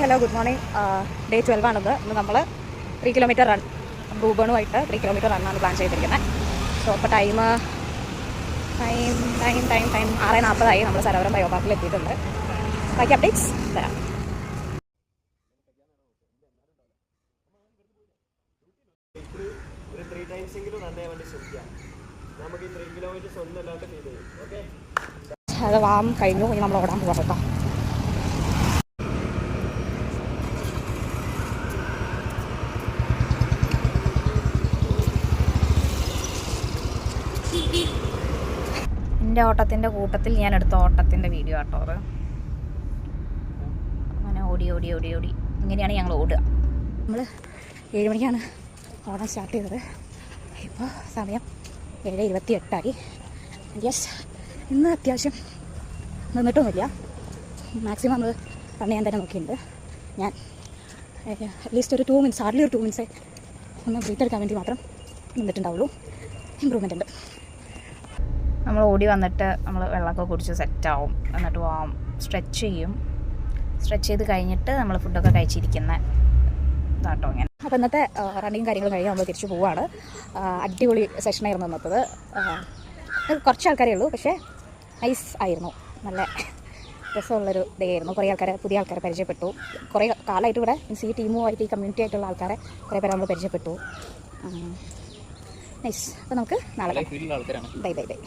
Hello good morning. Day 12 ആണിത്. ഇന്ന് നമ്മൾ 3 കിലോമീറ്റർ റൺ റൂബണുമായിട്ട് 3 കിലോമീറ്റർ റണ്ണാണ് പ്ലാൻ ചെയ്തിരിക്കുന്നത്. സോ അപ്പോൾ ടൈം 6:40 നമ്മൾ സരോവരം ബയോ പാർക്കിൽ എത്തിയിട്ടുണ്ട്. ബാക്കി അപ്ഡേറ്റ്സ് തരാം. അത് വാം കഴിഞ്ഞു. ഇനി നമ്മൾ ഓടാൻ പോകാം കേട്ടോ. എൻ്റെ ഓട്ടത്തിൻ്റെ കൂട്ടത്തിൽ ഞാൻ എടുത്ത ഓട്ടത്തിൻ്റെ വീഡിയോ ആട്ടോ അത്. അങ്ങനെ ഓടി ഓടി ഓടി ഓടി ഇങ്ങനെയാണ് ഞങ്ങൾ ഓടുക. നമ്മൾ 7 മണിക്കാണ് ഓടാൻ സ്റ്റാർട്ട് ചെയ്തത്. ഇപ്പോൾ സമയം 7:28. യെസ്, ഇന്ന് അത്യാവശ്യം നിന്നിട്ടൊന്നുമില്ല. മാക്സിമം നമ്മൾ റൺ ചെയ്യാൻ തന്നെ നോക്കിയിട്ടുണ്ട്. ഞാൻ അറ്റ്ലീസ്റ്റ് ഒരു 2 മിനിറ്റ്സ്, ഹാർഡ്ലി ഒരു 2 മിനിറ്റ്സ് ഒന്ന് ബ്രീത്ത് എടുക്കാൻ വേണ്ടി മാത്രം നിന്നിട്ടുണ്ടാവുള്ളൂ. ഇമ്പ്രൂവ്മെൻ്റ് ഉണ്ട്. നമ്മൾ ഓടി വന്നിട്ട് നമ്മൾ വെള്ളമൊക്കെ കുടിച്ച് സെറ്റാവും. എന്നിട്ട് പോവാം, സ്ട്രെച്ച് ചെയ്യും. സ്ട്രെച്ച് ചെയ്ത് കഴിഞ്ഞിട്ട് നമ്മൾ ഫുഡൊക്കെ കഴിച്ചിരിക്കുന്ന ഇതാട്ടോ ഇങ്ങനെ. അപ്പോൾ ഇന്നത്തെ റണ്ണിങ് കാര്യങ്ങളും കഴിഞ്ഞ് നമ്മൾ തിരിച്ചു പോവുകയാണ്. അടിപൊളി സെഷനായിരുന്നു ഇന്നത്തത്. കുറച്ച് ആൾക്കാരേ ഉള്ളൂ, പക്ഷേ നൈസ് ആയിരുന്നു. നല്ല രസമുള്ളൊരു ഡേ ആയിരുന്നു. കുറേ ആൾക്കാരെ, പുതിയ ആൾക്കാരെ പരിചയപ്പെട്ടു. കുറേ കാലമായിട്ട് ഇവിടെ മീൻസ് ഈ ടീമുമായിട്ട്, ഈ കമ്മ്യൂണിറ്റി ആയിട്ടുള്ള ആൾക്കാരെ കുറേ പേരെ നമ്മൾ പരിചയപ്പെട്ടു. നൈസ്. അപ്പോൾ നമുക്ക് നാളെ ബൈ ബൈ ബൈ.